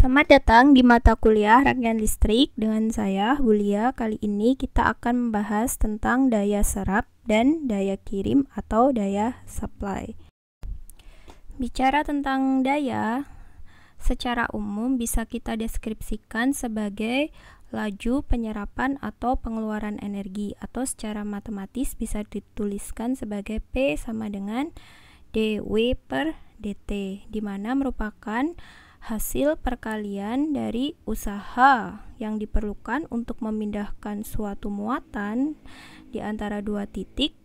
Selamat datang di mata kuliah Rangkaian Listrik dengan saya, Bulia. Kali ini kita akan membahas tentang daya serap dan daya kirim atau daya supply. Bicara tentang daya, secara umum bisa kita deskripsikan sebagai laju penyerapan atau pengeluaran energi, atau secara matematis bisa dituliskan sebagai P sama dengan dW per dt, di mana merupakan hasil perkalian dari usaha yang diperlukan untuk memindahkan suatu muatan di antara dua titik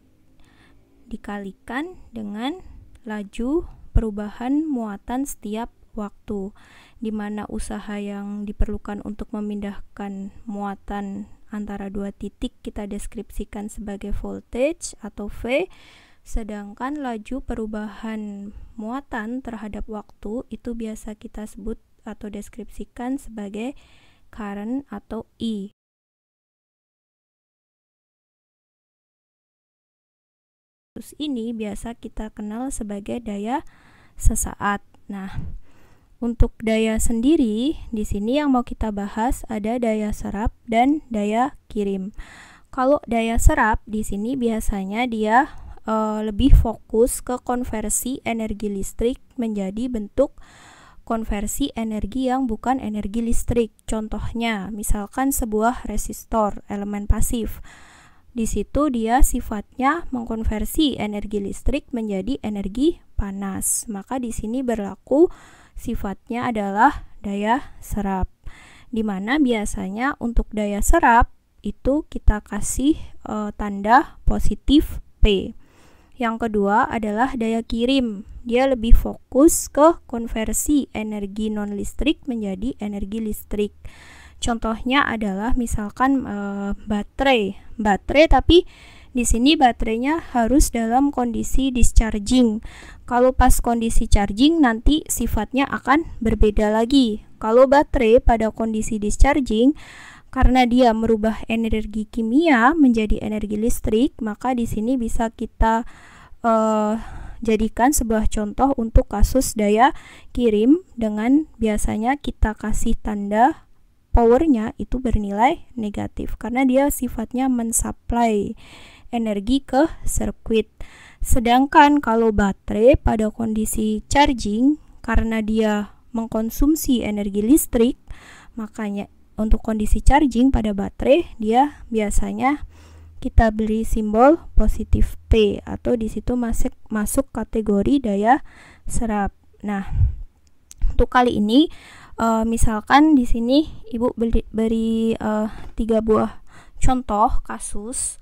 dikalikan dengan laju perubahan muatan setiap waktu, di mana usaha yang diperlukan untuk memindahkan muatan antara dua titik kita deskripsikan sebagai voltage atau V, sedangkan laju perubahan muatan terhadap waktu itu biasa kita sebut atau deskripsikan sebagai current atau I. Terus ini biasa kita kenal sebagai daya sesaat. Nah, untuk daya sendiri di sini yang mau kita bahas ada daya serap dan daya kirim. Kalau daya serap di sini biasanya dia lebih fokus ke konversi energi listrik menjadi bentuk konversi energi yang bukan energi listrik. Contohnya, misalkan sebuah resistor, elemen pasif. Di situ dia sifatnya mengkonversi energi listrik menjadi energi panas. Maka di sini berlaku sifatnya adalah daya serap. Di mana biasanya untuk daya serap itu kita kasih tanda positif P. Yang kedua adalah daya kirim. Dia lebih fokus ke konversi energi non-listrik menjadi energi listrik. Contohnya adalah misalkan baterai tapi di sini baterainya harus dalam kondisi discharging. Kalau pas kondisi charging nanti sifatnya akan berbeda lagi. Kalau baterai pada kondisi discharging, karena dia merubah energi kimia menjadi energi listrik, maka di sini bisa kita jadikan sebuah contoh untuk kasus daya kirim dengan biasanya kita kasih tanda powernya itu bernilai negatif karena dia sifatnya mensuplai energi ke sirkuit. Sedangkan kalau baterai pada kondisi charging, karena dia mengkonsumsi energi listrik, makanya untuk kondisi charging pada baterai dia biasanya kita beri simbol positif P, atau di situ masuk kategori daya serap. Nah, untuk kali ini misalkan di sini Ibu beri 3 buah contoh kasus.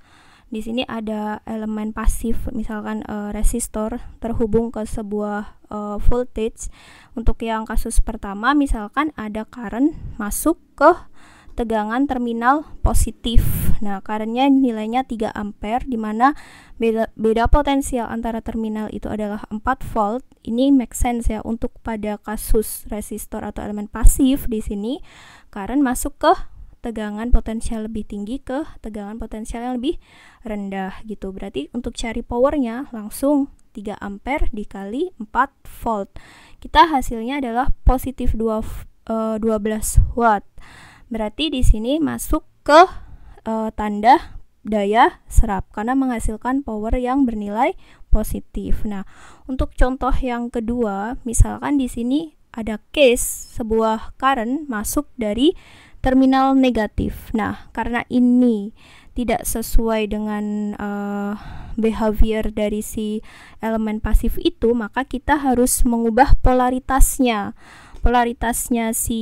Di sini ada elemen pasif, misalkan resistor terhubung ke sebuah voltage. Untuk yang kasus pertama, misalkan ada current masuk ke tegangan terminal positif. Nah, currentnya nilainya 3 ampere, di mana beda potensial antara terminal itu adalah 4 volt. Ini make sense ya untuk pada kasus resistor atau elemen pasif. Di sini current masuk ke tegangan potensial lebih tinggi ke tegangan potensial yang lebih rendah gitu. Berarti untuk cari powernya langsung 3 ampere dikali 4 volt. Kita hasilnya adalah positif 12 watt. Berarti di sini masuk ke tanda daya serap karena menghasilkan power yang bernilai positif. Nah, untuk contoh yang kedua, misalkan di sini ada case sebuah current masuk dari terminal negatif. Nah, karena ini tidak sesuai dengan behavior dari si elemen pasif itu, maka kita harus mengubah polaritasnya si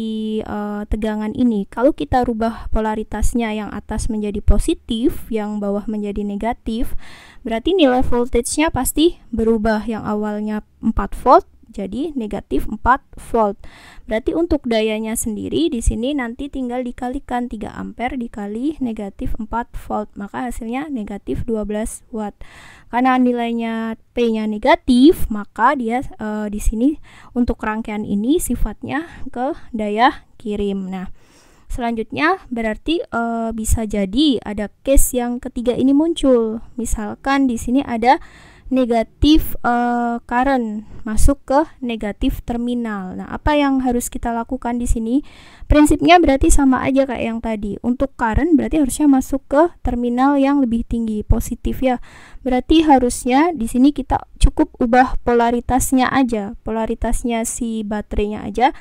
tegangan ini. Kalau kita rubah polaritasnya, yang atas menjadi positif, yang bawah menjadi negatif, berarti nilai voltage-nya pasti berubah. Yang awalnya 4 volt jadi negatif 4 volt. Berarti untuk dayanya sendiri di sini nanti tinggal dikalikan 3 ampere dikali negatif 4 volt, maka hasilnya negatif 12 watt. Karena nilainya P-nya negatif, maka dia di sini untuk rangkaian ini sifatnya ke daya kirim. Nah, selanjutnya berarti bisa jadi ada case yang ketiga ini muncul. Misalkan di sini ada negatif current, masuk ke negatif terminal. Nah, apa yang harus kita lakukan di sini? Prinsipnya berarti sama aja kayak yang tadi. Untuk current berarti harusnya masuk ke terminal yang lebih tinggi, positif ya. Berarti harusnya di sini kita cukup ubah polaritasnya aja, polaritasnya si baterainya aja.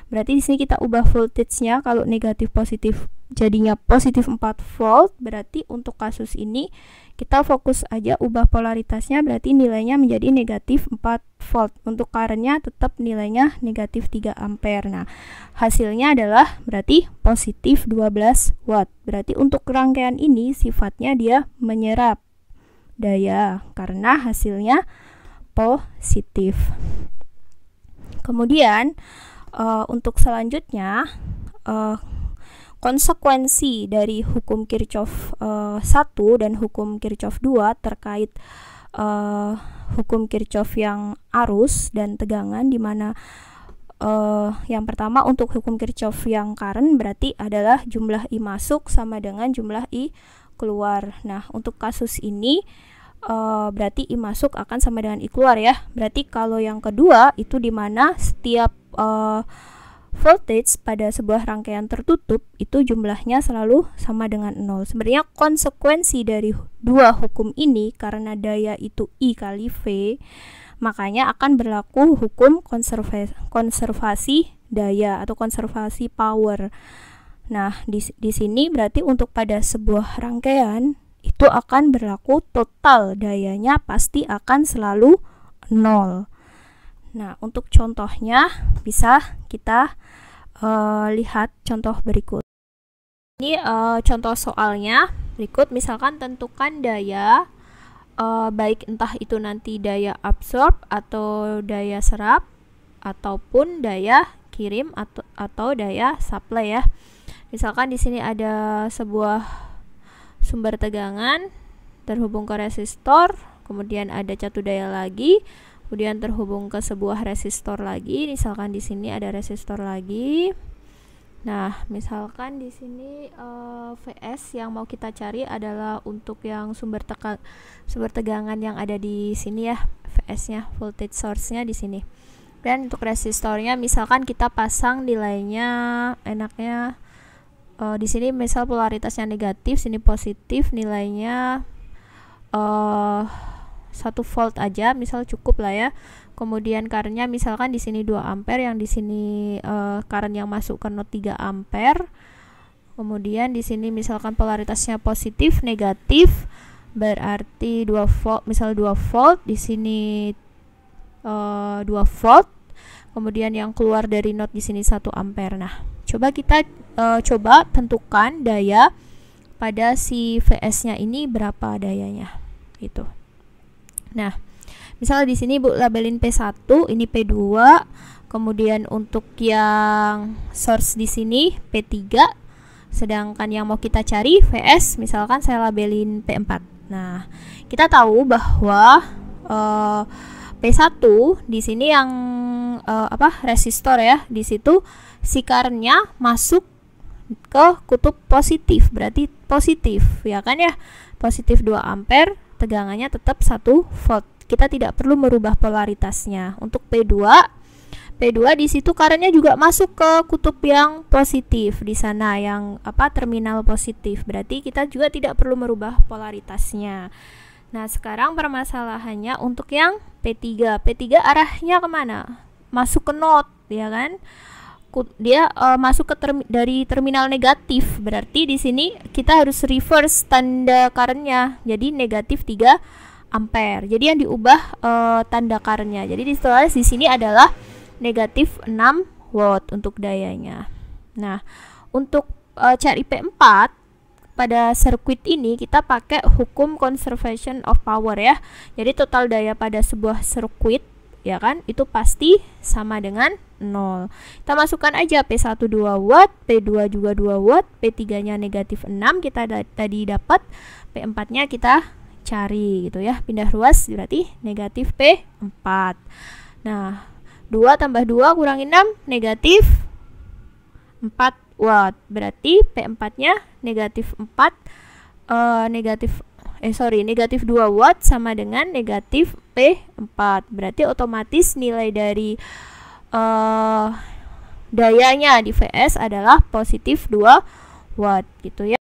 Berarti di sini kita ubah voltage-nya, kalau negatif positif jadinya positif 4 volt. Berarti untuk kasus ini kita fokus aja ubah polaritasnya, berarti nilainya menjadi negatif 4 volt. Untuk currentnya tetap nilainya negatif 3 ampere. Nah, hasilnya adalah berarti positif 12 watt. Berarti untuk rangkaian ini sifatnya dia menyerap daya karena hasilnya positif. Kemudian untuk selanjutnya konsekuensi dari hukum Kirchhoff 1 dan hukum Kirchhoff 2 terkait hukum Kirchhoff yang arus dan tegangan, di mana yang pertama untuk hukum Kirchhoff yang current berarti adalah jumlah I masuk sama dengan jumlah I keluar. Nah, untuk kasus ini berarti I masuk akan sama dengan I keluar ya. Berarti kalau yang kedua itu di mana setiap voltage pada sebuah rangkaian tertutup itu jumlahnya selalu sama dengan 0. Sebenarnya konsekuensi dari dua hukum ini, karena daya itu I kali V, makanya akan berlaku hukum konservasi daya atau konservasi power. Nah, di sini berarti untuk pada sebuah rangkaian itu akan berlaku total dayanya pasti akan selalu 0. Nah, untuk contohnya bisa kita lihat contoh berikut. Ini contoh soalnya berikut. Misalkan tentukan daya baik entah itu nanti daya absorb atau daya serap ataupun daya kirim atau daya supply ya. Misalkan di sini ada sebuah sumber tegangan terhubung ke resistor, kemudian ada catu daya lagi, kemudian terhubung ke sebuah resistor lagi. Misalkan di sini ada resistor lagi. Nah, misalkan di sini VS yang mau kita cari adalah untuk yang sumber tegangan yang ada di sini ya, VS-nya, voltage source-nya di sini. Dan untuk resistornya misalkan kita pasang nilainya enaknya di sini misal polaritasnya negatif, sini positif, nilainya 1 volt aja misal cukup lah ya. Kemudian currentnya misalkan di sini 2 ampere, yang di sini current yang masuk ke not 3 ampere. Kemudian di sini misalkan polaritasnya positif, negatif, berarti 2 volt, misal 2 volt, di sini 2 volt. Kemudian yang keluar dari not di sini 1 ampere. Nah, coba kita coba tentukan daya pada si VS-nya ini berapa dayanya gitu. Nah, misalnya di sini Bu labelin P1, ini P2, kemudian untuk yang source di sini P3, sedangkan yang mau kita cari VS misalkan saya labelin P4. Nah, kita tahu bahwa P1 di sini yang resistor ya, di situ si current-nya masuk ke kutub positif, berarti positif ya kan ya, positif 2 ampere, tegangannya tetap 1 volt. Kita tidak perlu merubah polaritasnya. Untuk P2 di situ currentnya juga masuk ke kutub yang positif di sana, yang terminal positif. Berarti kita juga tidak perlu merubah polaritasnya. Nah, sekarang permasalahannya untuk yang P3. P3 arahnya kemana? Masuk ke not, ya kan? Dia masuk ke dari terminal negatif. Berarti di sini kita harus reverse tanda currentnya. Jadi negatif 3 ampere. Jadi yang diubah tanda currentnya. Jadi ditulis di sini adalah negatif 6 watt untuk dayanya. Nah, untuk cari P4 pada sirkuit ini kita pakai hukum conservation of power ya. Jadi total daya pada sebuah sirkuit ya kan itu pasti sama dengan 0. Kita masukkan aja P1 2 watt, P2 juga 2 watt, P3 nya negatif 6 kita tadi dapat, P4 nya kita cari gitu ya, pindah ruas berarti negatif P4. Nah, 2 tambah 2 kurangi 6 negatif 4 watt, berarti P4 nya negatif 4 negatif negatif 2 watt sama dengan negatif P4. Berarti otomatis nilai dari dayanya di Vs adalah positif 2 watt gitu ya.